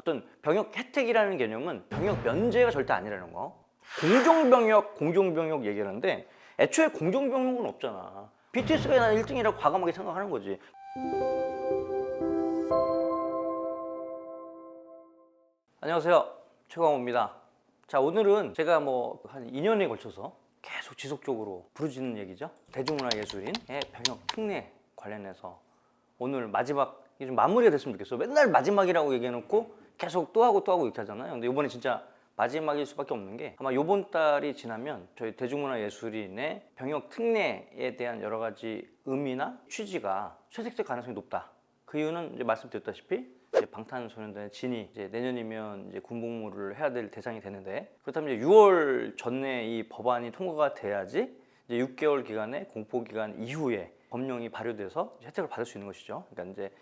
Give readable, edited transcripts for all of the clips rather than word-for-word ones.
어떤 병역 혜택이라는 개념은 병역 면제가 절대 아니라는 거. 공정병역 얘기하는데 애초에 공정병역은 없잖아. BTS가 난 1등이라고 과감하게 생각하는 거지. 안녕하세요, 최광호입니다. 자, 오늘은 제가 한 2년에 걸쳐서 계속 지속적으로 부르짖는 얘기죠. 대중문화예술인의 병역 특례 관련해서 오늘 마지막, 이게 좀 마무리가 됐으면 좋겠어. 맨날 마지막이라고 얘기해놓고 계속 또 하고 이렇게 하잖아요. 근데 이번에 진짜 마지막일 수밖에 없는 게, 아마 이번 달이 지나면 저희 대중문화예술인의 병역 특례에 대한 여러 가지 의미나 취지가 채색될 가능성이 높다. 그 이유는 이제 말씀드렸다시피 이제 방탄소년단의 진이 이제 내년이면 이제 군복무를 해야 될 대상이 되는데, 그렇다면 이제 6월 전에 이 법안이 통과가 돼야지 이제 6개월 기간의 공포 기간 이후에 법령이 발효돼서 혜택을 받을 수 있는 것이죠. 그러니까 이제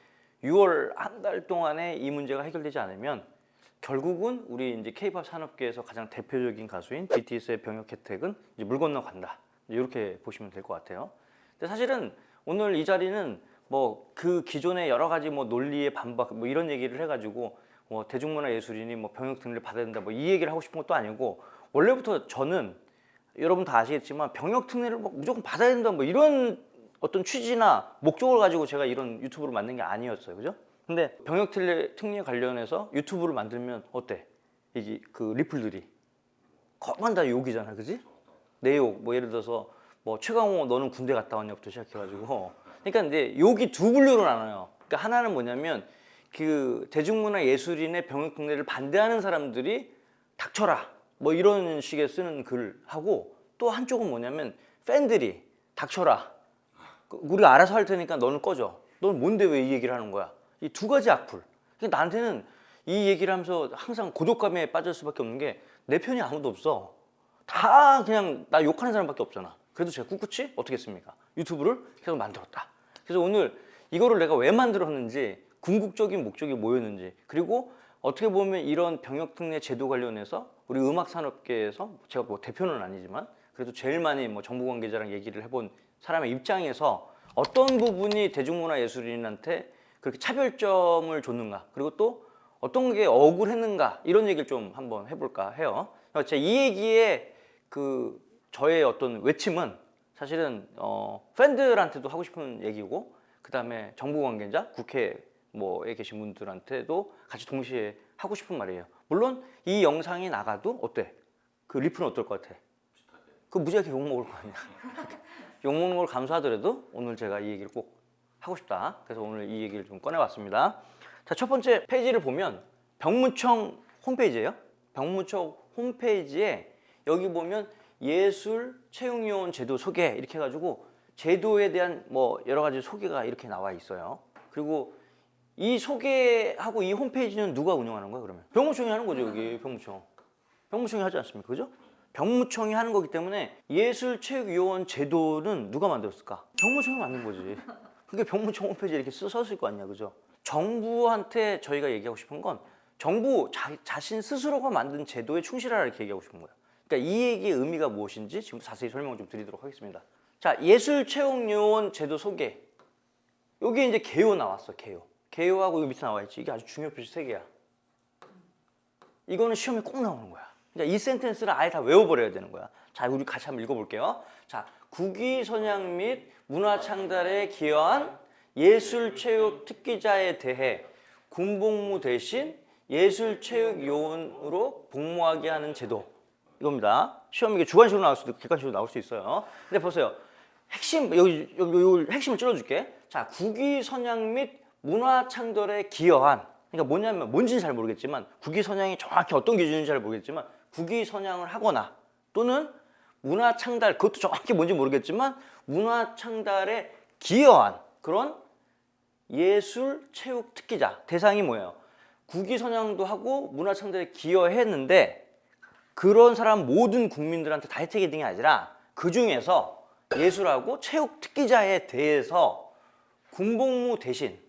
6월 한 달 동안에 이 문제가 해결되지 않으면 결국은 우리 이제 K-팝 산업계에서 가장 대표적인 가수인 BTS의 병역 혜택은 이제 물 건너간다. 이렇게 보시면 될 것 같아요. 근데 사실은 오늘 이 자리는 그 기존의 여러 가지 논리의 반박 이런 얘기를 해가지고 대중문화예술인이 병역 특례를 받아야 된다 이 얘기를 하고 싶은 것도 아니고, 원래부터 저는 여러분 다 아시겠지만 병역 특례를 무조건 받아야 된다 이런 어떤 취지나 목적을 가지고 제가 이런 유튜브를 만든 게 아니었어요, 그죠? 근데 병역 특례 관련해서 유튜브를 만들면 어때? 이게 그 리플들이 거만 다 욕이잖아, 그지? 내 욕, 예를 들어서 최강호 너는 군대 갔다 왔냐부터 시작해가지고, 그러니까 이제 욕이 두 분류로 나눠요. 그러니까 하나는 뭐냐면 그 대중문화예술인의 병역 특례를 반대하는 사람들이 닥쳐라 이런 식의 쓰는 글 하고, 또 한쪽은 뭐냐면 팬들이 닥쳐라, 우리가 알아서 할 테니까 너는 꺼져, 넌 뭔데 왜 이 얘기를 하는 거야. 이 두 가지 악플. 그러니까 나한테는 이 얘기를 하면서 항상 고독감에 빠질 수밖에 없는 게, 내 편이 아무도 없어. 다 그냥 나 욕하는 사람밖에 없잖아. 그래도 제가 꿋꿋이 어떻게 했습니까? 유튜브를 계속 만들었다. 그래서 오늘 이거를 내가 왜 만들었는지, 궁극적인 목적이 뭐였는지, 그리고 어떻게 보면 이런 병역특례 제도 관련해서 우리 음악산업계에서 제가 대표는 아니지만 그래도 제일 많이 정부 관계자랑 얘기를 해본 사람의 입장에서 어떤 부분이 대중문화예술인한테 그렇게 차별점을 줬는가, 그리고 또 어떤 게 억울했는가, 이런 얘기를 좀 한번 해볼까 해요. 제가 이 얘기에 저의 어떤 외침은 사실은 팬들한테도 하고 싶은 얘기고, 그 다음에 정부 관계자, 국회에 계신 분들한테도 같이 동시에 하고 싶은 말이에요. 물론 이 영상이 나가도 어때? 그 리플은 어떨 것 같아? 그 무지하게 욕먹을 거 아니야. 욕먹는 걸 감수하더라도 오늘 제가 이 얘기를 꼭 하고 싶다. 그래서 오늘 이 얘기를 좀 꺼내봤습니다. 자, 첫 번째 페이지를 보면 병무청 홈페이지예요. 병무청 홈페이지에 여기 보면 예술 채용요원 제도 소개 이렇게 해가지고 제도에 대한 여러 가지 소개가 이렇게 나와 있어요. 그리고 이 소개하고 이 홈페이지는 누가 운영하는 거예요, 그러면? 병무청이 하는 거죠, 여기 병무청. 병무청이 하지 않습니까, 그죠? 병무청이 하는 거기 때문에 예술체육요원 제도는 누가 만들었을까? 병무청이 만든 거지. 그게 병무청 홈페이지에 이렇게 썼을 거 아니야, 그죠? 정부한테 저희가 얘기하고 싶은 건 정부 자신 스스로가 만든 제도에 충실하라 이렇게 얘기하고 싶은 거예요. 그러니까 이 얘기의 의미가 무엇인지 지금 자세히 설명을 좀 드리도록 하겠습니다. 자, 예술체육요원 제도 소개. 여기 이제 개요 나왔어, 개요. 개요하고 여기 밑에 나와 있지. 이게 아주 중요 표시 3개야. 이거는 시험에 꼭 나오는 거야. 그러니까 이 센텐스를 아예 다 외워버려야 되는 거야. 자, 우리 같이 한번 읽어볼게요. 자, 국위 선양 및 문화 창달에 기여한 예술체육 특기자에 대해 군복무 대신 예술체육요원으로 복무하게 하는 제도. 이겁니다. 시험에 주관식으로 나올 수도 있고 객관식으로 나올 수 있어요. 근데 보세요. 핵심, 여기 핵심을 찔러줄게. 자, 국위 선양 및 문화 창달에 기여한. 그러니까 뭐냐면 뭔지는 잘 모르겠지만, 국위 선양이 정확히 어떤 기준인지 잘 모르겠지만 국위 선양을 하거나 또는 문화 창달, 그것도 정확히 뭔지 모르겠지만 문화 창달에 기여한 그런 예술 체육 특기자. 대상이 뭐예요? 국위 선양도 하고 문화 창달에 기여했는데 그런 사람 모든 국민들한테 다 혜택이 있는 게 아니라 그 중에서 예술하고 체육 특기자에 대해서 군복무 대신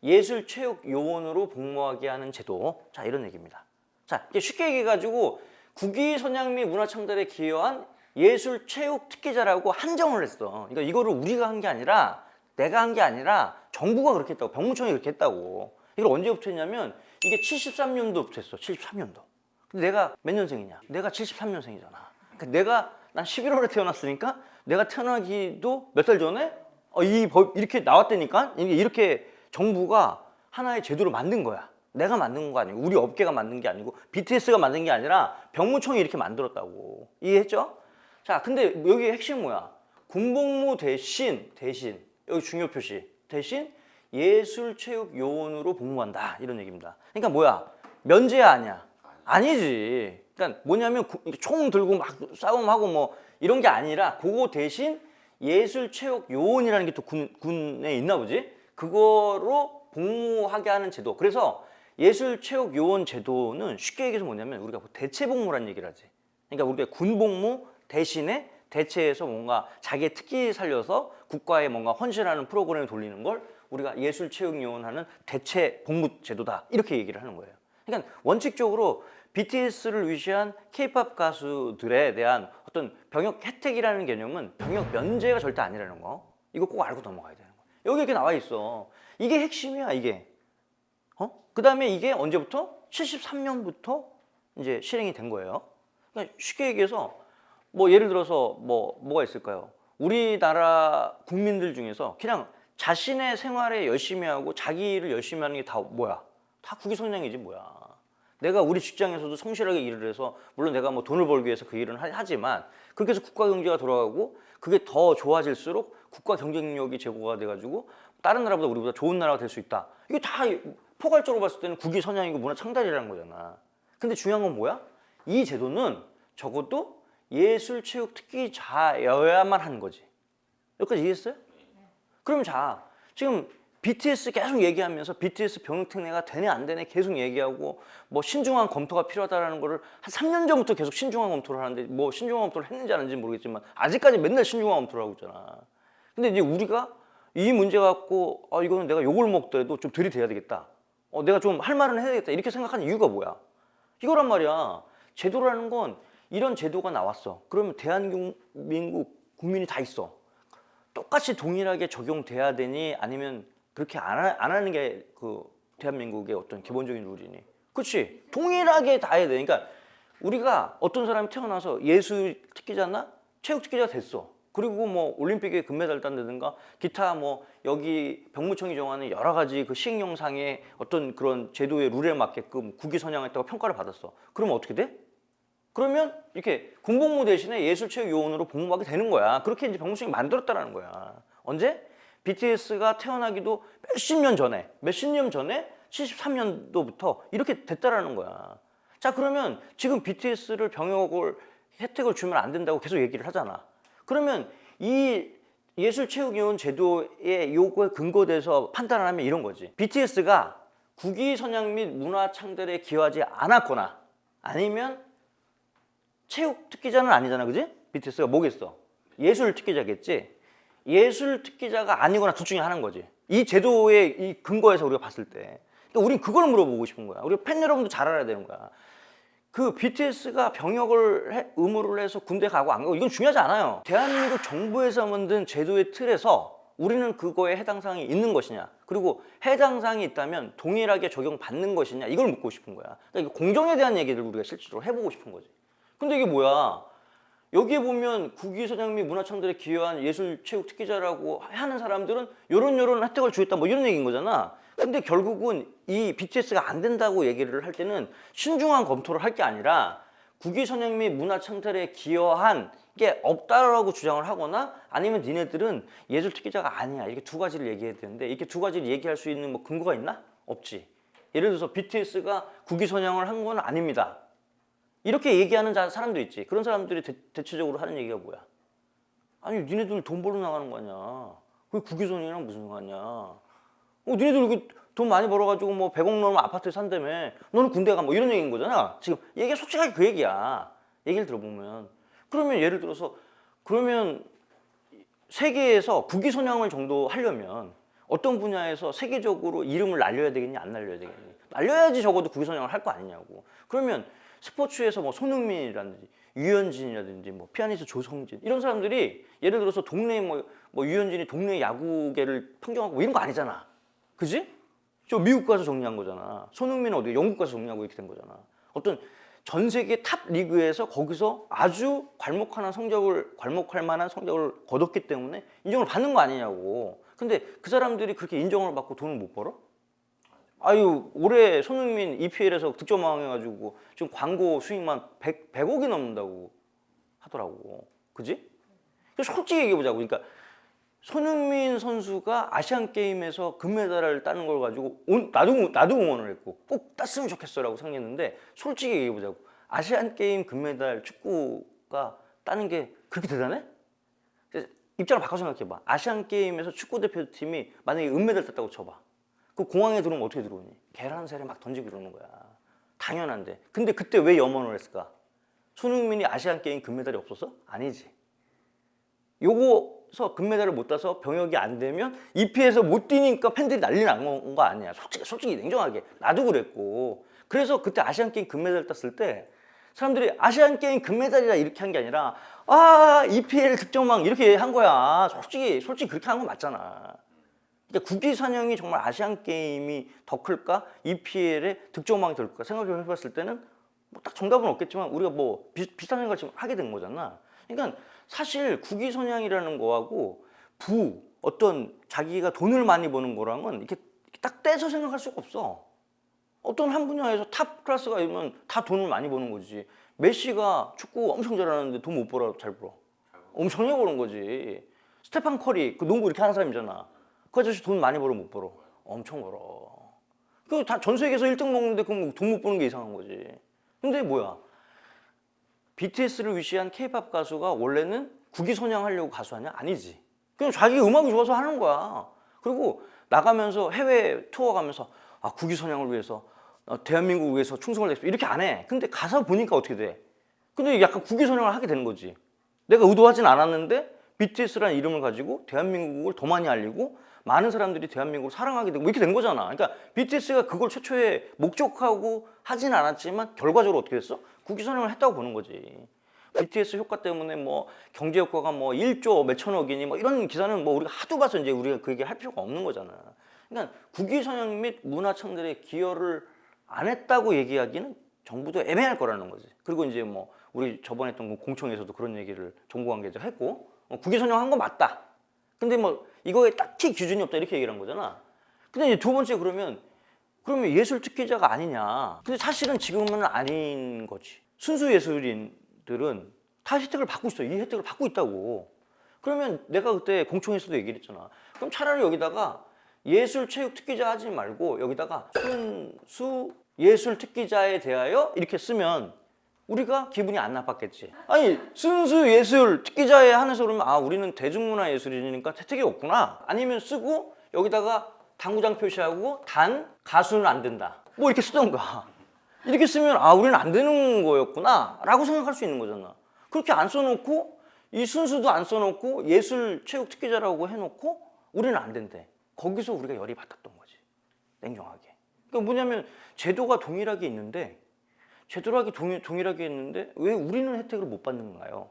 예술체육요원으로 복무하게 하는 제도. 자, 이런 얘기입니다. 자, 이제 쉽게 얘기해가지고 국위 선양 및 문화 창달에 기여한 예술체육 특기자라고 한정을 했어. 그러니까 이거를 우리가 한 게 아니라, 내가 한 게 아니라 정부가 그렇게 했다고, 병무청이 그렇게 했다고. 이걸 언제부터 했냐면 이게 73년도부터 했어. 73년도. 근데 내가 몇 년생이냐? 내가 73년생이잖아. 그러니까 난 11월에 태어났으니까 내가 태어나기도 몇 달 전에 이 법 이렇게 나왔다니까. 이렇게 정부가 하나의 제도를 만든 거야. 내가 만든 거 아니고 우리 업계가 만든 게 아니고 BTS가 만든 게 아니라 병무청이 이렇게 만들었다고. 이해했죠? 자, 근데 여기 핵심 뭐야? 군복무 대신 여기 중요 표시 대신 예술체육요원으로 복무한다 이런 얘기입니다. 그러니까 뭐야? 면제야 아니야? 아니지. 그러니까 뭐냐면 총 들고 막 싸움하고 뭐 이런 게 아니라 그거 대신 예술체육요원이라는 게 또 군에 있나 보지? 그거로 복무하게 하는 제도. 그래서 예술체육요원 제도는 쉽게 얘기해서 뭐냐면 우리가 대체복무라는 얘기를 하지. 그러니까 우리가 군복무 대신에 대체해서 뭔가 자기의 특기 살려서 국가에 뭔가 헌신하는 프로그램을 돌리는 걸 우리가 예술체육요원하는 대체 복무 제도다 이렇게 얘기를 하는 거예요. 그러니까 원칙적으로 BTS를 위시한 K-팝 가수들에 대한 어떤 병역 혜택이라는 개념은 병역 면제가 절대 아니라는 거. 이거 꼭 알고 넘어가야 되는 거예요. 여기 이렇게 나와 있어. 이게 핵심이야 이게. 그 다음에 이게 언제부터? 73년부터 이제 실행이 된 거예요. 그러니까 쉽게 얘기해서 뭐 예를 들어서 뭐가 있을까요? 우리나라 국민들 중에서 그냥 자신의 생활에 열심히 하고 자기 일을 열심히 하는 게 다 뭐야? 다 국위선양이지 뭐야. 내가 우리 직장에서도 성실하게 일을 해서 물론 내가 뭐 돈을 벌기 위해서 그 일은 하지만 그렇게 해서 국가 경제가 돌아가고 그게 더 좋아질수록 국가 경쟁력이 제고가 돼가지고 다른 나라보다 우리보다 좋은 나라가 될 수 있다. 이게 다 포괄적으로 봤을 때는 국위선양이고 문화 창달이라는 거잖아. 근데 중요한 건 뭐야? 이 제도는 적어도 예술, 체육, 특기자여야만 하는 거지. 여기까지 이해했어요? 그럼 자, 지금 BTS 계속 얘기하면서 BTS 병역 특례가 되네 안 되네 계속 얘기하고 뭐 신중한 검토가 필요하다는 거를 한 3년 전부터 계속 신중한 검토를 하는데 뭐 신중한 검토를 했는지 안 했는지 모르겠지만 아직까지 맨날 신중한 검토를 하고 있잖아. 근데 이제 우리가 이 문제 갖고 이거는 내가 욕을 먹더라도 좀 들이대야 되겠다. 내가 좀 할 말은 해야 되겠다. 이렇게 생각하는 이유가 뭐야? 이거란 말이야. 제도라는 건 이런 제도가 나왔어. 그러면 대한민국 국민이 다 있어. 똑같이 동일하게 적용돼야 되니 아니면 그렇게 안 하는 게 그 대한민국의 어떤 기본적인 룰이니. 그렇지. 동일하게 다 해야 돼. 그러니까 우리가 어떤 사람이 태어나서 예술 특기자나 체육 특기자가 됐어. 그리고 뭐 올림픽에 금메달 딴다든가 기타 뭐 여기 병무청이 정하는 여러 가지 그 시행령상의 어떤 그런 제도의 룰에 맞게끔 국위 선양했다고 평가를 받았어. 그러면 어떻게 돼? 그러면 이렇게 군복무 대신에 예술체육요원으로 복무하게 되는 거야. 그렇게 이제 병무청이 만들었다라는 거야. 언제? BTS가 태어나기도 몇십 년 전에 73년도부터 이렇게 됐다라는 거야. 자, 그러면 지금 BTS를 병역을 혜택을 주면 안 된다고 계속 얘기를 하잖아. 그러면 이 예술체육요원 제도의 요구에 근거돼서 판단을 하면 이런 거지. BTS가 국위선양 및 문화창달에 기여하지 않았거나 아니면 체육 특기자는 아니잖아, 그지? BTS가 뭐겠어? 예술 특기자겠지? 예술 특기자가 아니거나 둘 중에 하나인 거지. 이 제도의 이 근거에서 우리가 봤을 때. 그러니까 우린 그걸 물어보고 싶은 거야. 우리 팬 여러분도 잘 알아야 되는 거야. 그 BTS가 병역을 의무를 해서 군대 가고 안 가고 이건 중요하지 않아요. 대한민국 정부에서 만든 제도의 틀에서 우리는 그거에 해당 사항이 있는 것이냐, 그리고 해당 사항이 있다면 동일하게 적용받는 것이냐, 이걸 묻고 싶은 거야. 그러니까 공정에 대한 얘기를 우리가 실질적으로 해보고 싶은 거지. 근데 이게 뭐야? 여기에 보면 국위선양 및 문화창달에 기여한 예술, 체육 특기자라고 하는 사람들은 요런 혜택을 주겠다 뭐 이런 얘기인 거잖아. 근데 결국은 이 BTS가 안 된다고 얘기를 할 때는 신중한 검토를 할 게 아니라 국위선양 및 문화창달에 기여한 게 없다라고 주장을 하거나 아니면 니네들은 예술 특기자가 아니야. 이렇게 두 가지를 얘기해야 되는데 이렇게 두 가지를 얘기할 수 있는 뭐 근거가 있나? 없지. 예를 들어서 BTS가 국위선양을 한 건 아닙니다. 이렇게 얘기하는 사람도 있지. 그런 사람들이 대체적으로 하는 얘기가 뭐야? 아니, 니네들 돈 벌러 나가는 거 아니야. 그게 국위선양이랑 무슨 상관이야. 니네들 이렇게 돈 많이 벌어가지고 뭐 100억 넣으면 아파트에 산다며. 너는 군대 가 뭐 이런 얘기인 거잖아. 지금 얘기가 솔직하게 그 얘기야. 얘기를 들어보면. 그러면 예를 들어서 그러면 세계에서 국위선양을 정도 하려면 어떤 분야에서 세계적으로 이름을 날려야 되겠니? 안 날려야 되겠니? 날려야지 적어도 국위선양을 할 거 아니냐고. 그러면 스포츠에서 뭐 손흥민이라든지 유현진이라든지 뭐 피아니스트 조성진 이런 사람들이 예를 들어서 동네 뭐 유현진이 동네 야구계를 평정하고 뭐 이런 거 아니잖아. 그지? 저 미국 가서 정리한 거잖아. 손흥민은 어디 영국 가서 정리하고 이렇게 된 거잖아. 어떤 전 세계 탑 리그에서 거기서 아주 괄목할 만한 성적을 거뒀기 때문에 인정을 받는 거 아니냐고. 근데 그 사람들이 그렇게 인정을 받고 돈을 못 벌어? 아유, 올해 손흥민 EPL에서 득점왕 해가지고 지금 광고 수익만 100억이 넘는다고 하더라고. 그지? 솔직히 얘기해보자고. 그러니까 손흥민 선수가 아시안 게임에서 금메달을 따는 걸 가지고 나도 응원을 했고 꼭 땄으면 좋겠어라고 생각했는데 솔직히 얘기해보자고. 아시안 게임 금메달 축구가 따는 게 그렇게 대단해? 입장을 바꿔 생각해봐. 아시안 게임에서 축구 대표팀이 만약에 은메달 땄다고 쳐봐. 그 공항에 들어오면 어떻게 들어오니? 계란세례 막 던지고 이러는 거야. 당연한데. 근데 그때 왜 염원을 했을까? 손흥민이 아시안 게임 금메달이 없어서? 아니지. 요거서 금메달을 못 따서 병역이 안 되면 EP에서 못 뛰니까 팬들이 난리 난 거 아니야. 솔직히 냉정하게. 나도 그랬고. 그래서 그때 아시안 게임 금메달 땄을 때 사람들이 아시안 게임 금메달이라 이렇게 한 게 아니라 EPL 득점왕 이렇게 한 거야. 솔직히 그렇게 한 건 맞잖아. 그러니까 국기 선영이 정말 아시안 게임이 더 클까? EPL의 득점왕이 더 클까? 생각을 해봤을 때는 뭐 딱 정답은 없겠지만 우리가 뭐 비슷한 생각을 지금 하게 된 거잖아. 그러니까 사실 국위 선양이라는 거하고 어떤 자기가 돈을 많이 버는 거랑은 이렇게 딱 떼서 생각할 수가 없어. 어떤 한 분야에서 탑 클래스가 있으면 다 돈을 많이 버는 거지. 메시가 축구 엄청 잘하는데 돈 못 벌어? 잘 벌어? 엄청 잘 버는 거지. 스테판 커리 그 농구 이렇게 하는 사람이잖아. 그 아저씨 돈 많이 벌어 못 벌어? 엄청 벌어. 그 다 전 세계에서 1등 먹는데 그럼 돈 못 버는 게 이상한 거지. 근데 뭐야? BTS를 위시한 K-팝 가수가 원래는 국위 선양하려고 가수 아니야? 아니지. 그냥 자기 음악이 좋아서 하는 거야. 그리고 나가면서 해외 투어 가면서 국위 선양을 위해서 대한민국을 위해서 충성을 다했어 이렇게 안 해. 근데 가사 보니까 어떻게 돼? 근데 약간 국위 선양을 하게 되는 거지. 내가 의도하진 않았는데 BTS라는 이름을 가지고 대한민국을 더 많이 알리고 많은 사람들이 대한민국을 사랑하게 되고 이렇게 된 거잖아. 그러니까 BTS가 그걸 최초에 목적하고 하진 않았지만 결과적으로 어떻게 됐어? 국위 선양을 했다고 보는 거지. BTS 효과 때문에 뭐 경제 효과가 뭐 1조 몇천억이니 뭐 이런 기사는 뭐 우리가 하도 봐서 이제 우리가 그 얘기 할 필요가 없는 거잖아. 그러니까 국위 선양 및 문화청들의 기여를 안 했다고 얘기하기는 정부도 애매할 거라는 거지. 그리고 이제 뭐 우리 저번에 했던 공청에서도 그런 얘기를 정부 관계자 했고 국위 선양한 거 맞다. 근데 뭐 이거에 딱히 기준이 없다 이렇게 얘기를 한 거잖아. 근데 이제 두 번째 그러면 예술 특기자가 아니냐. 근데 사실은 지금은 아닌 거지. 순수 예술인들은 다 혜택을 받고 있어. 이 혜택을 받고 있다고. 그러면 내가 그때 공청회에서도 얘기를 했잖아. 그럼 차라리 여기다가 예술 체육 특기자 하지 말고 여기다가 순수 예술 특기자에 대하여 이렇게 쓰면 우리가 기분이 안 나빴겠지. 아니 순수 예술 특기자에 한해서 그러면 우리는 대중문화 예술이니까 혜택이 없구나. 아니면 쓰고 여기다가 당구장 표시하고 단 가수는 안 된다. 뭐 이렇게 쓰던가. 이렇게 쓰면 우리는 안 되는 거였구나 라고 생각할 수 있는 거잖아. 그렇게 안 써놓고 이 순수도 안 써놓고 예술 체육 특기자라고 해놓고 우리는 안 된대. 거기서 우리가 열이 받았던 거지. 냉정하게. 그러니까 뭐냐면 제도가 동일하게 있는데 동일하게 있는데 왜 우리는 혜택을 못 받는 건가요?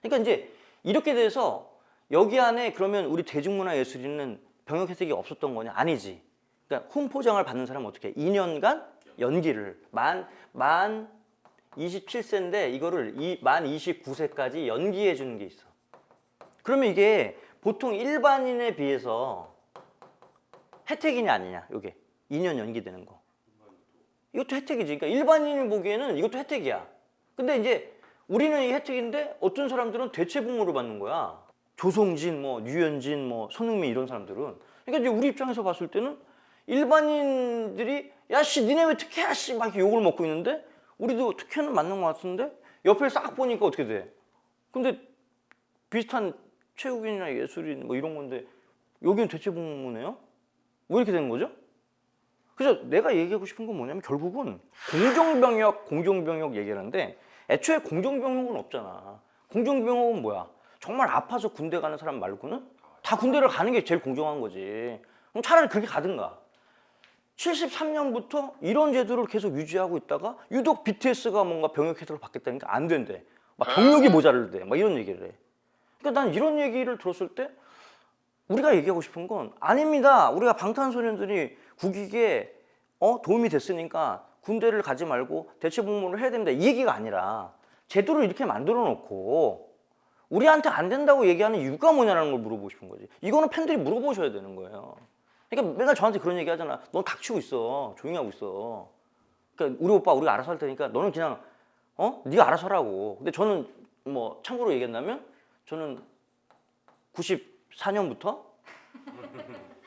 그러니까 이제 이렇게 돼서 여기 안에 그러면 우리 대중문화 예술인은 병역 혜택이 없었던 거냐? 아니지. 그러니까 홈포장을 받는 사람은 어떻게 해? 2년간 연기를 만 27세인데 이거를 만 29세까지 연기해 주는 게 있어. 그러면 이게 보통 일반인에 비해서 혜택이냐 아니냐? 이게 2년 연기되는 거. 이것도 혜택이지. 그러니까 일반인이 보기에는 이것도 혜택이야. 근데 이제 우리는 이 혜택인데 어떤 사람들은 대체복무를 받는 거야. 조성진, 류현진, 손흥민 이런 사람들은. 그러니까 이제 우리 입장에서 봤을 때는 일반인들이 야씨 니네 왜 특혜야 씨 막 이렇게 욕을 먹고 있는데 우리도 특혜는 맞는 것 같은데 옆에 싹 보니까 어떻게 돼? 근데 비슷한 체육인이나 예술인 이런 건데 여기는 대체복무네요? 왜 이렇게 되는 거죠? 그래서 내가 얘기하고 싶은 건 뭐냐면 결국은 공정병역 얘기하는데 애초에 공정병역은 없잖아. 공정병역은 뭐야? 정말 아파서 군대 가는 사람 말고는 다 군대를 가는 게 제일 공정한 거지. 그럼 차라리 그렇게 가든가. 73년부터 이런 제도를 계속 유지하고 있다가 유독 BTS가 뭔가 병역 혜택을 받겠다니까 안 된대. 막 병력이 모자랄대. 막 이런 얘기를 해. 그러니까 난 이런 얘기를 들었을 때 우리가 얘기하고 싶은 건 아닙니다. 우리가 방탄소년단이 국익에 도움이 됐으니까 군대를 가지 말고 대체복무를 해야 됩니다. 이 얘기가 아니라 제도를 이렇게 만들어 놓고 우리한테 안 된다고 얘기하는 이유가 뭐냐는 걸 물어보고 싶은 거지. 이거는 팬들이 물어보셔야 되는 거예요. 그러니까 맨날 저한테 그런 얘기 하잖아. 넌 닥치고 있어. 조용히 하고 있어. 그러니까 우리 오빠 우리가 알아서 할 테니까 너는 그냥 네가 알아서 하라고. 근데 저는 뭐 참고로 얘기한다면 저는 94년부터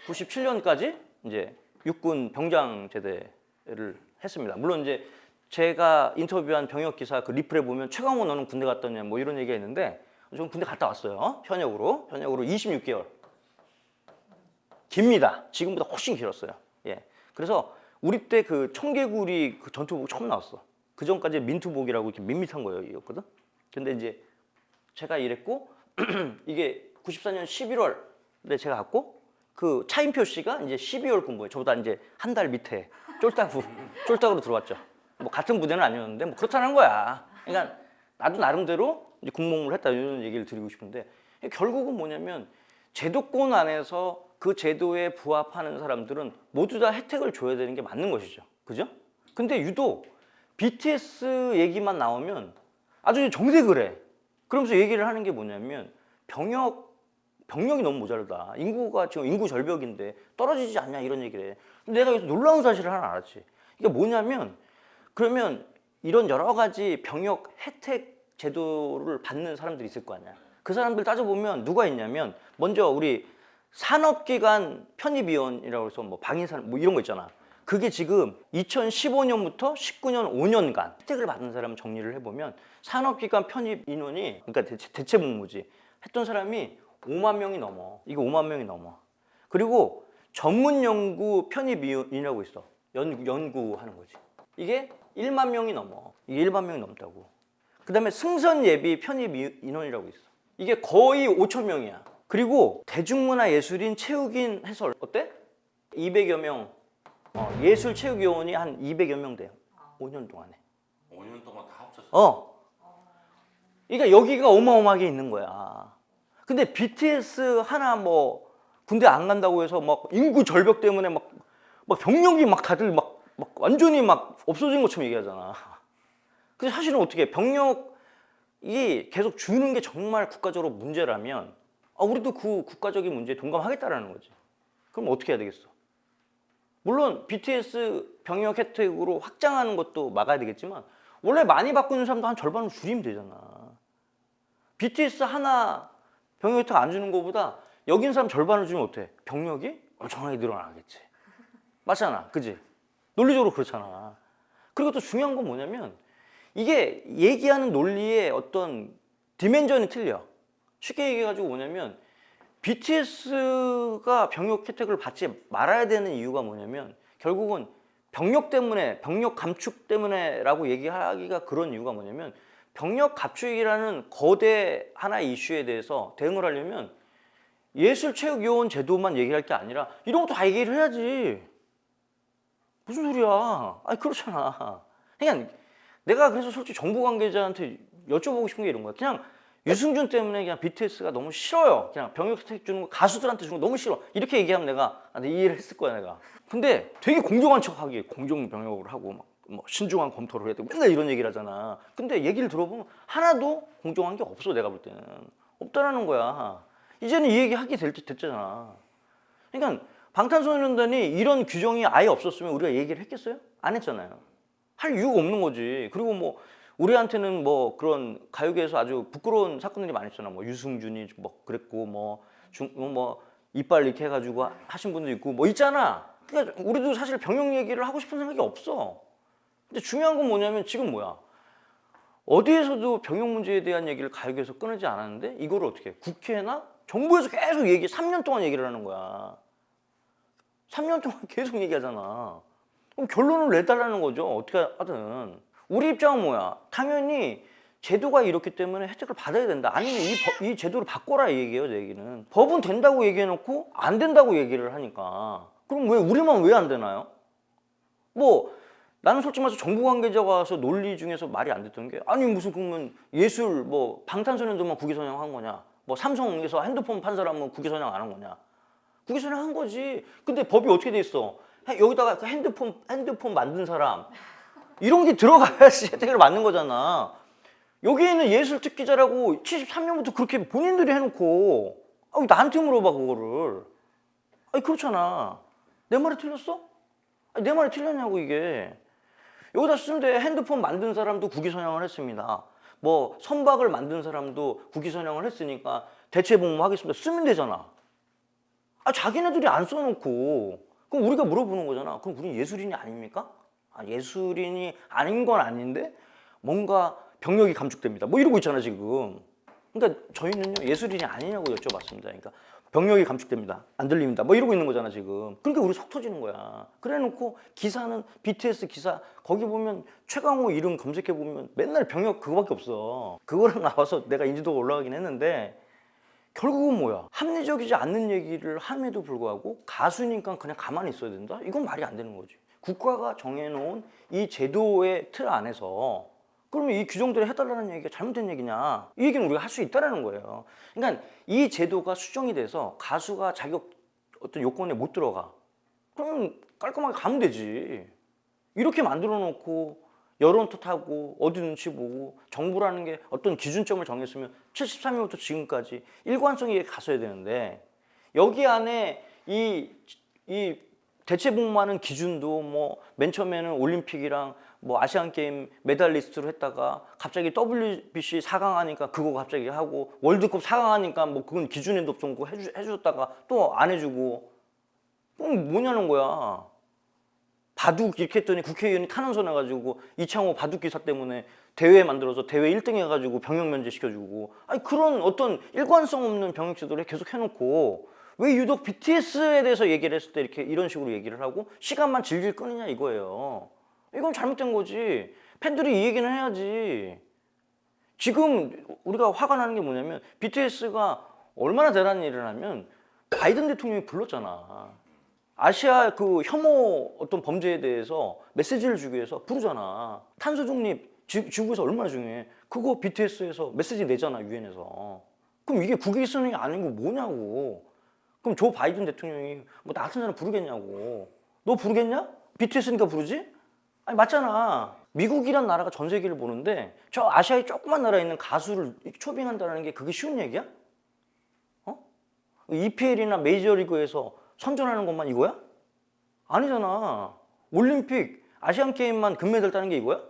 97년까지 이제 육군 병장 제대를 했습니다. 물론 이제 제가 인터뷰한 병역 기사 그 리플에 보면 최강호 너는 군대 갔다 왔냐 뭐 이런 얘기가 있는데 저는 군대 갔다 왔어요. 현역으로 26개월. 깁니다. 지금보다 훨씬 길었어요. 예. 그래서 우리 때 그 청개구리 그 전투복 처음 나왔어. 그 전까지 민투복이라고 이렇게 밋밋한 거였거든. 근데 이제 제가 이랬고 이게 94년 11월에 제가 갔고 그 차인표 씨가 이제 12월 군부에 저보다 이제 한 달 밑에 쫄딱으로 들어왔죠. 뭐 같은 부대는 아니었는데 뭐 그렇다는 거야. 그러니까 나도 나름대로 이제 군복무를 했다 이런 얘기를 드리고 싶은데 결국은 뭐냐면 제도권 안에서 그 제도에 부합하는 사람들은 모두 다 혜택을 줘야 되는 게 맞는 것이죠. 그죠? 근데 유독 BTS 얘기만 나오면 아주 정색을 해. 그러면서 얘기를 하는 게 뭐냐면 병력이 너무 모자르다. 인구가 지금 인구 절벽인데 떨어지지 않냐 이런 얘기를 해. 근데 내가 여기서 놀라운 사실을 하나 알았지. 이게 뭐냐면 그러면 이런 여러 가지 병역 혜택 제도를 받는 사람들이 있을 거 아니야. 그 사람들 따져보면 누가 있냐면 먼저 우리 산업기관 편입위원이라고 해서 뭐 방위산 뭐 이런 거 있잖아. 그게 지금 2015년부터 19년 5년간 혜택을 받은 사람 정리를 해보면 산업기관 편입 인원이 그러니까 대체복무지 했던 사람이 5만 명이 넘어. 이게 5만 명이 넘어. 그리고 전문연구 편입인이라고 있어. 연구하는 거지. 이게 1만 명이 넘어. 이게 1만 명이 넘다고. 그 다음에 승선예비 편입인원이라고 있어. 이게 거의 5천 명이야. 그리고 대중문화예술인 체육인 해설 어때? 200여 명. 예술체육요원이 한 200여 명 돼요. 5년 동안에. 5년 동안 다 합쳐서? 그러니까 여기가 어마어마하게 있는 거야. 근데 BTS 하나 뭐 군대 안 간다고 해서 막 인구 절벽 때문에 막 병력이 막 다들 막 완전히 막 없어진 것처럼 얘기하잖아. 근데 사실은 어떻게 병력이 계속 주는 게 정말 국가적으로 문제라면 우리도 그 국가적인 문제에 동감하겠다라는 거지. 그럼 어떻게 해야 되겠어? 물론 BTS 병역 혜택으로 확장하는 것도 막아야 되겠지만 원래 많이 받고 있는 사람도 한 절반은 줄이면 되잖아. BTS 하나 병역 혜택 안 주는 것보다 여기 있는 사람 절반을 주면 어때? 병력이 엄청나게 늘어나겠지. 맞잖아. 그지? 논리적으로 그렇잖아. 그리고 또 중요한 건 뭐냐면 이게 얘기하는 논리의 어떤 디멘전이 틀려. 쉽게 얘기해가지고 뭐냐면 BTS가 병역 혜택을 받지 말아야 되는 이유가 뭐냐면 결국은 병력 때문에 병력 감축 때문에라고 얘기하기가 그런 이유가 뭐냐면 병력 감축이라는 거대 하나의 이슈에 대해서 대응을 하려면 예술체육요원 제도만 얘기할 게 아니라 이런 것도 다 얘기를 해야지. 무슨 소리야? 아니 그렇잖아. 그냥 내가 그래서 솔직히 정부 관계자한테 여쭤보고 싶은 게 이런 거야. 그냥 유승준 때문에 그냥 BTS가 너무 싫어요. 그냥 병역 혜택 주는 거 가수들한테 주는 거 너무 싫어. 이렇게 얘기하면 내가 이해를 했을 거야 내가. 근데 되게 공정한 척하기 공정 병역을 하고 막 뭐 신중한 검토를 해야 되고 맨날 이런 얘기를 하잖아. 근데 얘기를 들어보면 하나도 공정한 게 없어. 내가 볼 때는 없다라는 거야. 이제는 이 얘기 하게 됐잖아. 그러니까 방탄소년단이 이런 규정이 아예 없었으면 우리가 얘기를 했겠어요? 안 했잖아요. 할 이유가 없는 거지. 그리고 뭐 우리한테는 뭐 그런 가요계에서 아주 부끄러운 사건들이 많이 있잖아. 뭐 유승준이 뭐 그랬고 뭐 이빨 이렇게 해가지고 하신 분도 있고 뭐 있잖아. 그러니까 우리도 사실 병역 얘기를 하고 싶은 생각이 없어. 근데 중요한 건 뭐냐면 지금 뭐야? 어디에서도 병역 문제에 대한 얘기를 가요계에서 끊지 않았는데 이거를 어떻게 해? 국회나 정부에서 계속 3년 동안 얘기를 하는 거야. 3년 동안 계속 얘기하잖아. 그럼 결론을 내달라는 거죠. 어떻게 하든. 우리 입장은 뭐야? 당연히 제도가 이렇기 때문에 혜택을 받아야 된다. 아니면 이 제도를 바꿔라 이 얘기예요. 제 얘기는. 법은 된다고 얘기해놓고 안 된다고 얘기를 하니까. 그럼 우리만 왜 안 되나요? 뭐 나는 솔직히 말해서 정부 관계자가 와서 논리 중에서 말이 안 됐던 게 아니 무슨 그러면 예술 뭐 방탄소년단만 국외 선양한 거냐? 뭐 삼성에서 핸드폰 판 사람은 국외 선양 안 한 거냐? 국외 선양한 거지. 근데 법이 어떻게 돼 있어? 여기다가 그 핸드폰 만든 사람 이런 게 들어가야지 혜택을 받는 거잖아. 여기에는 예술특기자라고 73년부터 그렇게 본인들이 해놓고 왜 나한테 물어봐 그거를. 아니 그렇잖아. 내 말이 틀렸어? 아니, 내 말이 틀렸냐고 이게. 여기다 쓰는데 핸드폰 만든 사람도 국위선양을 했습니다. 뭐 선박을 만든 사람도 국위선양을 했으니까 대체복무하겠습니다. 쓰면 되잖아. 자기네들이 안 써놓고 그럼 우리가 물어보는 거잖아. 그럼 우린 예술인이 아닙니까? 예술인이 아닌 건 아닌데 뭔가 병력이 감축됩니다. 뭐 이러고 있잖아 지금. 그러니까 저희는요 예술인이 아니냐고 여쭤봤습니다. 그러니까 병력이 감축됩니다. 안 들립니다. 뭐 이러고 있는 거잖아 지금. 그러니까 우리 속 터지는 거야. 그래놓고 기사는 BTS 기사 거기 보면 최강호 이름 검색해 보면 맨날 병력 그거밖에 없어. 그거랑 나와서 내가 인지도가 올라가긴 했는데 결국은 뭐야? 합리적이지 않는 얘기를 함에도 불구하고 가수니까 그냥 가만히 있어야 된다? 이건 말이 안 되는 거지. 국가가 정해놓은 이 제도의 틀 안에서 그러면 이 규정대로 해달라는 얘기가 잘못된 얘기냐? 이 얘기는 우리가 할 수 있다는 거예요. 그러니까 이 제도가 수정이 돼서 가수가 자격 어떤 요건에 못 들어가. 그러면 깔끔하게 가면 되지. 이렇게 만들어 놓고 여론 탓하고 어디 눈치 보고 정부라는 게 어떤 기준점을 정했으면 73년부터 지금까지 일관성이 갔어야 되는데 여기 안에 이 대체복무하는 기준도 뭐 맨 처음에는 올림픽이랑 뭐 아시안게임 메달리스트로 했다가 갑자기 WBC 4강 하니까 그거 갑자기 하고 월드컵 4강 하니까 뭐 그건 기준에도 없고 해줬다가 또 안 해주고 그럼 뭐냐는 거야. 바둑 이렇게 했더니 국회의원이 탄원서 내가지고 이창호 바둑 기사 때문에 대회 만들어서 대회 1등 해가지고 병역 면제 시켜주고 그런 어떤 일관성 없는 병역 제도를 계속 해놓고 왜 유독 BTS에 대해서 얘기를 했을 때 이렇게 이런 식으로 얘기를 하고 시간만 질질 끄느냐 이거예요. 이건 잘못된 거지. 팬들이 이 얘기는 해야지. 지금 우리가 화가 나는 게 뭐냐면 BTS가 얼마나 대단한 일을 하면 바이든 대통령이 불렀잖아. 아시아 그 혐오 어떤 범죄에 대해서 메시지를 주기 위해서 부르잖아. 탄소 중립 지구에서 얼마나 중요해. 그거 BTS에서 메시지 내잖아 유엔에서. 그럼 이게 국위선양이 아닌 거 뭐냐고. 그럼 조 바이든 대통령이 뭐 나 같은 사람 부르겠냐고. 너 부르겠냐? BTS니까 부르지? 맞잖아. 미국이란 나라가 전 세계를 보는데 저 아시아의 조그만 나라에 있는 가수를 초빙한다는 게 그게 쉬운 얘기야? EPL이나 메이저리그에서 선전하는 것만 이거야? 아니잖아. 올림픽, 아시안게임만 금메달 따는 게 이거야?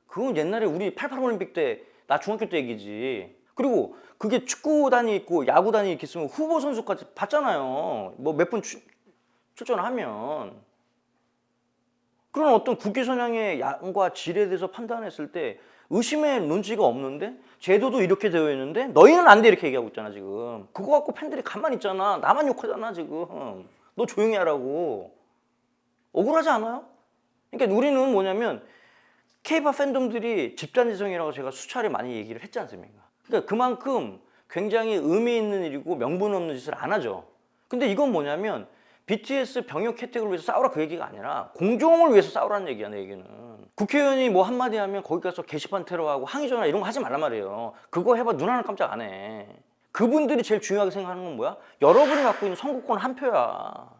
그건 옛날에 우리 88 올림픽 때 나 중학교 때 얘기지. 그리고 그게 축구단이 있고 야구단이 이렇게 있으면 후보 선수까지 받잖아요. 뭐 몇 번 출전하면. 그런 어떤 국위선양의 양과 질에 대해서 판단했을 때 의심의 눈치가 없는데 제도도 이렇게 되어 있는데 너희는 안 돼 이렇게 얘기하고 있잖아 지금. 그거 갖고 팬들이 가만히 있잖아. 나만 욕하잖아 지금. 너 조용히 하라고. 억울하지 않아요? 그러니까 우리는 뭐냐면 K-팝 팬덤들이 집단지성이라고 제가 수차례 많이 얘기를 했지 않습니까? 그러니까 그만큼 굉장히 의미 있는 일이고 명분 없는 짓을 안 하죠. 근데 이건 뭐냐면 BTS 병역 혜택을 위해서 싸우라 그 얘기가 아니라 공정을 위해서 싸우라는 얘기야 내 얘기는. 국회의원이 뭐 한마디 하면 거기 가서 게시판 테러하고 항의 전화 이런 거 하지 말란 말이에요. 그거 해봐 눈 하나 깜짝 안 해. 그분들이 제일 중요하게 생각하는 건 뭐야? 여러분이 갖고 있는 선거권 한 표야.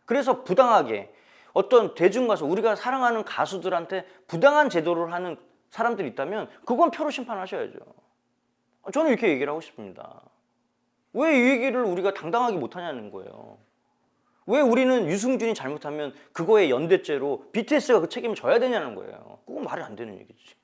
그래서 부당하게 어떤 대중가수 우리가 사랑하는 가수들한테 부당한 제도를 하는 사람들이 있다면 그건 표로 심판하셔야죠. 저는 이렇게 얘기를 하고 싶습니다. 왜 이 얘기를 우리가 당당하게 못하냐는 거예요. 왜 우리는 유승준이 잘못하면 그거에 연대죄로 BTS가 그 책임을 져야 되냐는 거예요. 그건 말이 안 되는 얘기지.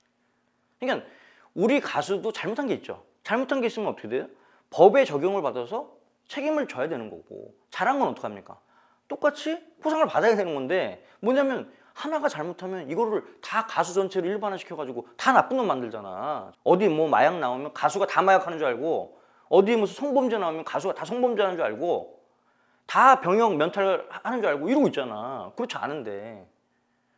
그러니까 우리 가수도 잘못한 게 있죠. 잘못한 게 있으면 어떻게 돼요? 법에 적용을 받아서 책임을 져야 되는 거고 잘한 건 어떡합니까? 똑같이 포상을 받아야 되는 건데 뭐냐면 하나가 잘못하면 이거를 다 가수 전체를 일반화시켜가지고 다 나쁜 놈 만들잖아. 어디 뭐 마약 나오면 가수가 다 마약하는 줄 알고 어디 무슨 성범죄 나오면 가수가 다 성범죄하는 줄 알고 다 병역 면탈하는 줄 알고 이러고 있잖아. 그렇지 않은데.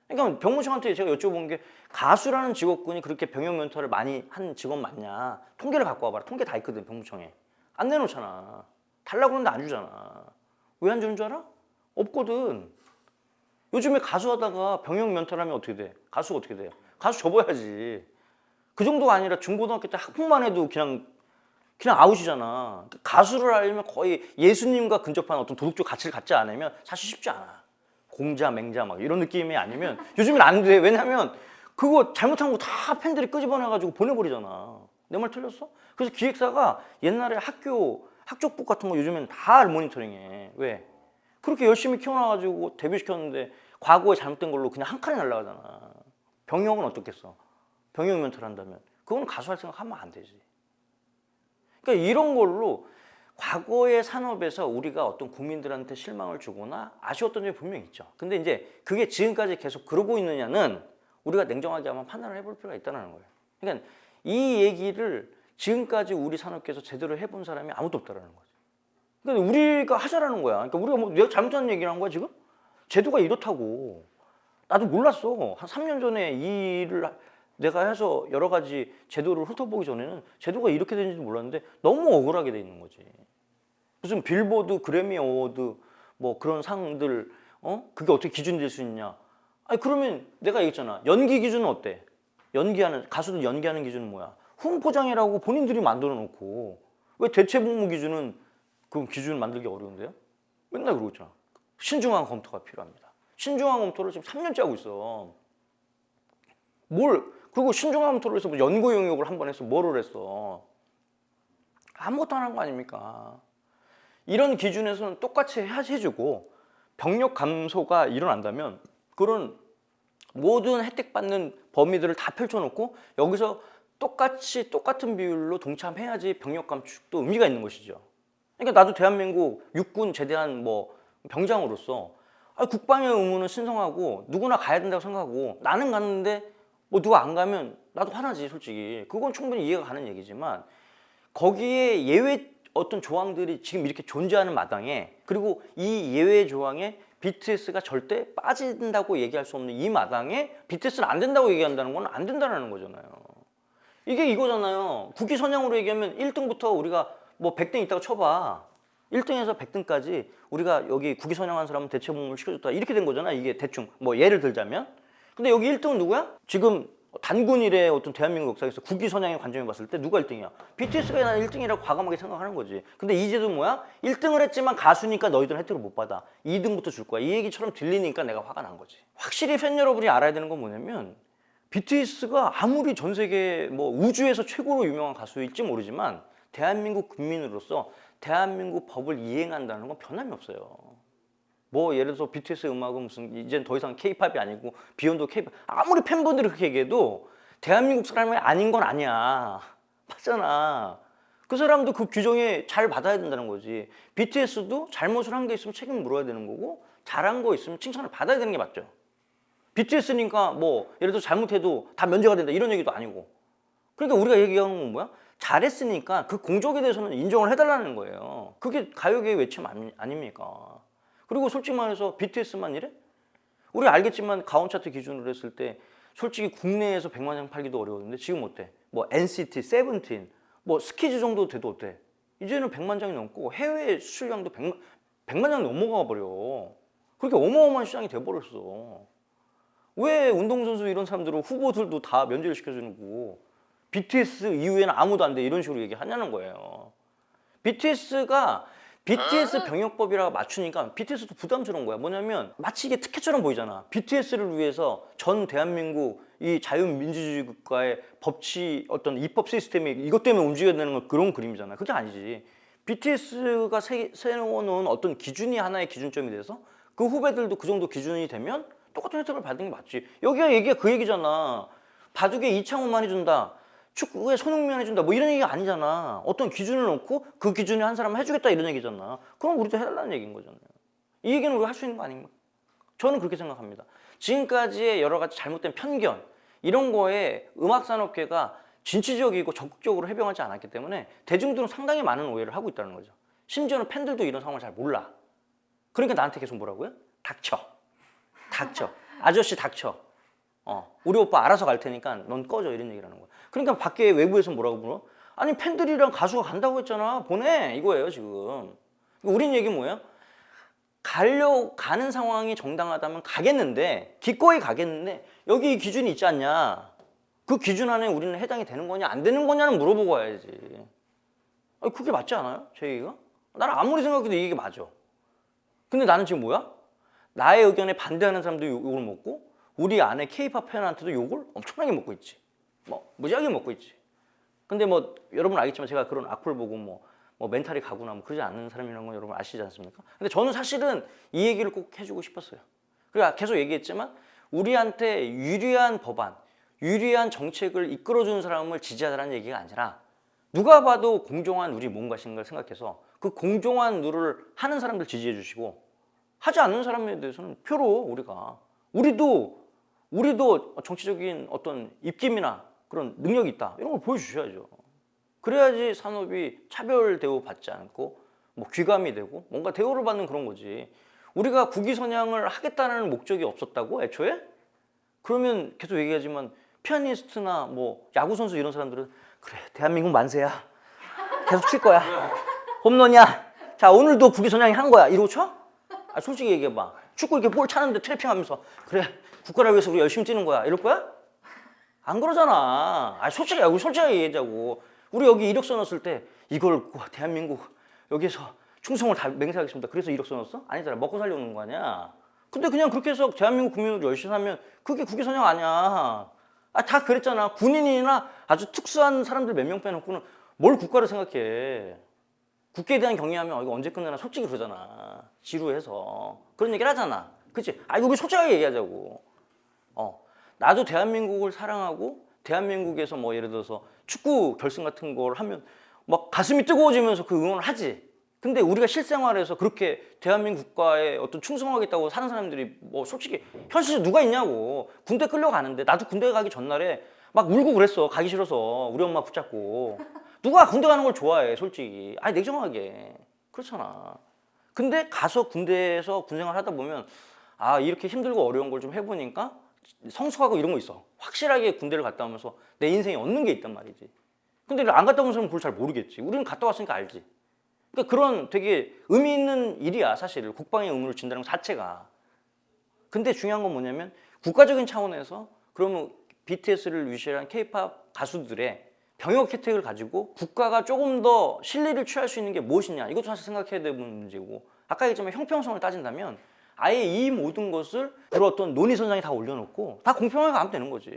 그러니까 병무청한테 제가 여쭤본 게 가수라는 직업군이 그렇게 병역 면탈을 많이 한 직업 맞냐. 통계를 갖고 와봐라. 통계 다 있거든 병무청에. 안 내놓잖아. 달라고 하는데 안 주잖아. 왜 안 주는 줄 알아? 없거든. 요즘에 가수 하다가 병역 면탈하면 어떻게 돼? 가수가 어떻게 돼요? 가수 접어야지. 그 정도가 아니라 중고등학교 때 학폭만 해도 그냥 아웃이잖아. 가수를 하려면 거의 예수님과 근접한 어떤 도덕적 가치를 갖지 않으면 사실 쉽지 않아. 공자, 맹자 막 이런 느낌이 아니면 요즘엔 안 돼. 왜냐면 그거 잘못한 거 다 팬들이 끄집어내가지고 보내버리잖아. 내 말 틀렸어? 그래서 기획사가 옛날에 학족북 같은 거 요즘엔 다 모니터링해. 왜? 그렇게 열심히 키워놔가지고 데뷔시켰는데 과거에 잘못된 걸로 그냥 한 칸에 날라가잖아. 병역은 어떻겠어? 병역 멘트를 한다면 그건 가수 할 생각하면 안 되지. 그러니까 이런 걸로 과거의 산업에서 우리가 어떤 국민들한테 실망을 주거나 아쉬웠던 점이 분명히 있죠. 근데 이제 그게 지금까지 계속 그러고 있느냐는 우리가 냉정하게 한번 판단을 해볼 필요가 있다는 거예요. 그러니까 이 얘기를 지금까지 우리 산업계에서 제대로 해본 사람이 아무도 없다라는 거죠. 그러니까 우리가 하자라는 거야. 그러니까 우리가 뭐 내가 잘못한 얘기를 한 거야 지금? 제도가 이렇다고. 나도 몰랐어. 한 3년 전에 이 일을 내가 해서 여러 가지 제도를 훑어보기 전에는 제도가 이렇게 되는지도 몰랐는데 너무 억울하게 돼 있는 거지. 무슨 빌보드, 그래미 어워드 뭐 그런 상들 그게 어떻게 기준이 될 수 있냐? 아니 그러면 내가 얘기했잖아. 연기 기준은 어때? 연기하는 가수들 연기하는 기준은 뭐야? 훈포장이라고 본인들이 만들어 놓고 왜 대체복무 기준은 그 기준 만들기 어려운데요? 맨날 그러고 있잖아. 신중한 검토가 필요합니다. 신중한 검토를 지금 3년째 하고 있어. 그리고 신중한 검토를 해서 뭐 연구 용역을 한 번 했어. 뭐를 했어? 아무것도 안 한 거 아닙니까? 이런 기준에서는 똑같이 해주고 병력 감소가 일어난다면 그런 모든 혜택 받는 범위들을 다 펼쳐놓고 여기서 똑같은 비율로 동참해야지 병력 감축도 의미가 있는 것이죠. 그러니까 나도 대한민국 육군 제대한 뭐 병장으로서 국방의 의무는 신성하고 누구나 가야 된다고 생각하고 나는 갔는데 뭐 누가 안 가면 나도 화나지 솔직히. 그건 충분히 이해가 가는 얘기지만 거기에 예외 어떤 조항들이 지금 이렇게 존재하는 마당에 그리고 이 예외 조항에 BTS가 절대 빠진다고 얘기할 수 없는 이 마당에 BTS는 안 된다고 얘기한다는 건 안 된다는 거잖아요. 이게 이거잖아요. 국기선양으로 얘기하면 1등부터 우리가 뭐 100등 있다고 쳐봐. 1등에서 100등까지 우리가 여기 국기선양한 사람은 대체복무를 시켜줬다. 이렇게 된 거잖아. 이게 대충 뭐 예를 들자면. 근데 여기 1등은 누구야? 지금 단군 이래 어떤 대한민국 역사에서 국기선양의 관점에 봤을 때 누가 1등이야? BTS가 나는 1등이라고 과감하게 생각하는 거지. 근데 이제도 뭐야? 1등을 했지만 가수니까 너희들은 혜택을 못 받아. 2등부터 줄 거야. 이 얘기처럼 들리니까 내가 화가 난 거지. 확실히 팬 여러분이 알아야 되는 건 뭐냐면 BTS가 아무리 전 세계 뭐 우주에서 최고로 유명한 가수일지 모르지만 대한민국 국민으로서 대한민국 법을 이행한다는 건 변함이 없어요. 뭐 예를 들어서 BTS 음악은 무슨 이젠 더 이상 K-팝이 아니고 비욘드 K-팝 아무리 팬분들이 그렇게 얘기해도 대한민국 사람이 아닌 건 아니야. 맞잖아. 그 사람도 그 규정에 잘 받아야 된다는 거지. BTS도 잘못을 한 게 있으면 책임을 물어야 되는 거고 잘한 거 있으면 칭찬을 받아야 되는 게 맞죠. BTS니까 뭐 예를 들어 잘못해도 다 면제가 된다 이런 얘기도 아니고. 그러니까 우리가 얘기하는 건 뭐야? 잘했으니까 그 공적에 대해서는 인정을 해달라는 거예요. 그게 가요계의 외침 아닙니까? 그리고 솔직히 말해서 BTS만 이래? 우리 알겠지만 가온 차트 기준으로 했을 때 솔직히 국내에서 100만 장 팔기도 어려웠는데 지금 어때? 뭐 NCT, 세븐틴, 뭐 스키즈 정도 돼도 어때? 이제는 100만 장이 넘고 해외 수출량도 100만 장 넘어가 버려. 그렇게 어마어마한 시장이 돼버렸어. 왜 운동선수 이런 사람들은 후보들도 다 면제를 시켜주는 거고 BTS 이후에는 아무도 안 돼 이런 식으로 얘기하냐는 거예요. BTS가 BTS 병역법이라고 맞추니까 BTS도 부담스러운 거야. 뭐냐면 마치 이게 특혜처럼 보이잖아. BTS를 위해서 전 대한민국 이 자유민주주의 국가의 법치 어떤 입법 시스템이 이것 때문에 움직여야 되는 건 그런 그림이잖아. 그게 아니지. BTS가 세워놓은 어떤 기준이 하나의 기준점이 돼서 그 후배들도 그 정도 기준이 되면 똑같은 혜택을 받는 게 맞지. 얘기가 그 얘기잖아. 바둑에 이창호만 해준다. 축구에 손흥민 해준다. 뭐 이런 얘기가 아니잖아. 어떤 기준을 놓고 그 기준에 한 사람 해주겠다 이런 얘기잖아. 그럼 우리도 해달라는 얘기인 거잖아요. 이 얘기는 우리가 할 수 있는 거 아닌가? 저는 그렇게 생각합니다. 지금까지의 여러 가지 잘못된 편견 이런 거에 음악산업계가 진취적이고 적극적으로 해명하지 않았기 때문에 대중들은 상당히 많은 오해를 하고 있다는 거죠. 심지어는 팬들도 이런 상황을 잘 몰라. 그러니까 나한테 계속 뭐라고요? 닥쳐. 아저씨 닥쳐. 우리 오빠 알아서 갈 테니까 넌 꺼져 이런 얘기를 하는 거야. 그러니까 밖에 외부에서 뭐라고 물어? 아니 팬들이랑 가수가 간다고 했잖아. 보내 이거예요 지금. 우린 얘기 뭐예요? 가는 상황이 정당하다면 가겠는데 기꺼이 가겠는데 여기 이 기준이 있지 않냐. 그 기준 안에 우리는 해당이 되는 거냐 안 되는 거냐는 물어보고 와야지. 아니, 그게 맞지 않아요? 제 얘기가? 나는 아무리 생각해도 이게 맞아. 근데 나는 지금 뭐야? 나의 의견에 반대하는 사람도 욕을 먹고 우리 안에 K-팝 팬한테도 욕을 엄청나게 먹고 있지. 뭐 무지하게 먹고 있지. 근데 뭐 여러분 알겠지만 제가 그런 악플 보고 뭐 멘탈이 가거나 뭐 그러지 않는 사람이라는 건 여러분 아시지 않습니까? 근데 저는 사실은 이 얘기를 꼭 해주고 싶었어요. 그러니까 계속 얘기했지만 우리한테 유리한 법안, 유리한 정책을 이끌어주는 사람을 지지하라는 얘기가 아니라 누가 봐도 공정한 우리 뭔가인 걸 생각해서 그 공정한 룰을 하는 사람들 지지해 주시고 하지 않는 사람에 대해서는 표로 우리도 정치적인 어떤 입김이나 그런 능력이 있다 이런 걸 보여주셔야죠. 그래야지 산업이 차별 대우 받지 않고 뭐 귀감이 되고 뭔가 대우를 받는 그런 거지. 우리가 국위선양을 하겠다는 목적이 없었다고 애초에? 그러면 계속 얘기하지만 피아니스트나 뭐 야구 선수 이런 사람들은 그래 대한민국 만세야 계속 칠 거야 홈런이야 자 오늘도 국위선양이 한 거야 이러고 쳐? 아, 솔직히 얘기해봐. 축구 이렇게 볼 차는데 트래핑하면서 그래 국가를 위해서 우리 열심히 뛰는 거야 이럴 거야? 안 그러잖아. 아 솔직히 우리 솔직하게 얘기하자고. 우리 여기 이력서 넣었을 때 이걸 대한민국 여기서 충성을 다 맹세하겠습니다. 그래서 이력서 넣었어? 아니잖아. 먹고 살려는 거 아니야. 근데 그냥 그렇게 해서 대한민국 국민으로 열심히 하면 그게 국위선양 아니야. 아, 다 그랬잖아. 군인이나 아주 특수한 사람들 몇 명 빼놓고는 뭘 국가를 생각해. 국회에 대한 경의하면 이거 언제 끝나나 솔직히 그러잖아. 지루해서. 그런 얘기를 하잖아. 그치? 아, 이거 우리 솔직하게 얘기하자고. 나도 대한민국을 사랑하고 대한민국에서 뭐 예를 들어서 축구 결승 같은 걸 하면 막 가슴이 뜨거워지면서 그 응원을 하지. 근데 우리가 실생활에서 그렇게 대한민국 국가에 어떤 충성하겠다고 사는 사람들이 뭐 솔직히 현실에 누가 있냐고. 군대 끌려가는데 나도 군대 가기 전날에 막 울고 그랬어. 가기 싫어서 우리 엄마 붙잡고. 누가 군대 가는 걸 좋아해 솔직히. 아니 냉정하게. 그렇잖아. 근데 가서 군대에서 군 생활 하다 보면 아 이렇게 힘들고 어려운 걸 좀 해보니까 성숙하고 이런 거 있어. 확실하게 군대를 갔다 오면서 내 인생에 얻는 게 있단 말이지. 근데 안 갔다 온 사람은 그걸 잘 모르겠지. 우리는 갔다 왔으니까 알지. 그러니까 그런 되게 의미 있는 일이야 사실 국방의 의무를 진다는 것 자체가. 근데 중요한 건 뭐냐면 국가적인 차원에서 그러면 BTS를 위시한 K-팝 가수들의 병역 혜택을 가지고 국가가 조금 더 실리를 취할 수 있는 게 무엇이냐 이것도 사실 생각해야 되는 문제고 아까 얘기했지만 형평성을 따진다면 아예 이 모든 것을 그런 어떤 논의선상에 다 올려놓고 다 공평하게 가면 되는 거지.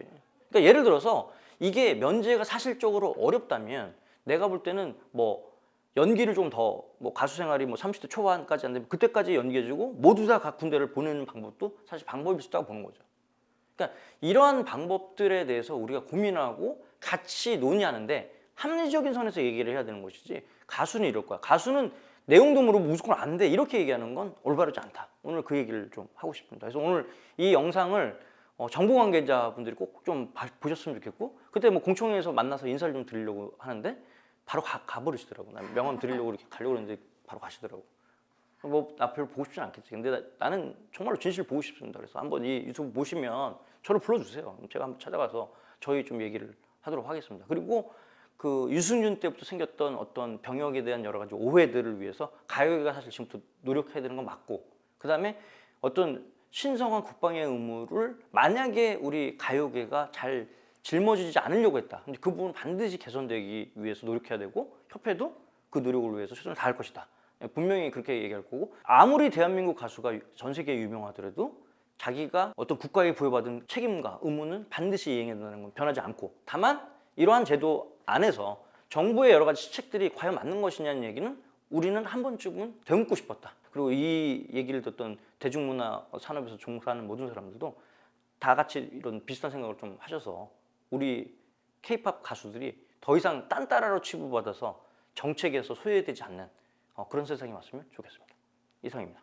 그러니까 예를 들어서 이게 면제가 사실적으로 어렵다면 내가 볼 때는 뭐 연기를 좀 더 뭐 가수 생활이 뭐 30대 초반까지 안 되면 그때까지 연기해주고 모두 다 각 군대를 보내는 방법도 사실 방법일 수 있다고 보는 거죠. 그러니까 이러한 방법들에 대해서 우리가 고민하고 같이 논의하는데 합리적인 선에서 얘기를 해야 되는 것이지 가수는 이럴 거야. 가수는 내용도 모르고 무조건 안 돼. 이렇게 얘기하는 건 올바르지 않다. 오늘 그 얘기를 좀 하고 싶습니다. 그래서 오늘 이 영상을 정보 관계자분들이 꼭 좀 보셨으면 좋겠고 그때 뭐 공청회에서 만나서 인사를 좀 드리려고 하는데 바로 가버리시더라고. 난 명함 드리려고 이렇게 가려고 했는데 바로 가시더라고. 뭐 나 별로 보고 싶진 않겠지. 근데 나는 정말로 진실 보고 싶습니다. 그래서 한번 이 유튜브 보시면 저를 불러주세요. 제가 한번 찾아가서 저희 좀 얘기를 하도록 하겠습니다. 그리고 그 유승윤 때부터 생겼던 어떤 병역에 대한 여러 가지 오해들을 위해서 가요계가 사실 지금부터 노력해야 되는 건 맞고 그 다음에 어떤 신성한 국방의 의무를 만약에 우리 가요계가 잘 짊어지지 않으려고 했다. 근데 그 부분은 반드시 개선되기 위해서 노력해야 되고 협회도 그 노력을 위해서 최선을 다할 것이다. 분명히 그렇게 얘기할 거고 아무리 대한민국 가수가 전 세계에 유명하더라도 자기가 어떤 국가에 부여받은 책임과 의무는 반드시 이행해야 된다는 건 변하지 않고 다만 이러한 제도 안에서 정부의 여러 가지 시책들이 과연 맞는 것이냐는 얘기는 우리는 한 번쯤은 되묻고 싶었다. 그리고 이 얘기를 듣던 대중문화 산업에서 종사하는 모든 사람들도 다 같이 이런 비슷한 생각을 좀 하셔서 우리 K-팝 가수들이 더 이상 딴따라로 취급받아서 정책에서 소외되지 않는 그런 세상이 왔으면 좋겠습니다. 이상입니다.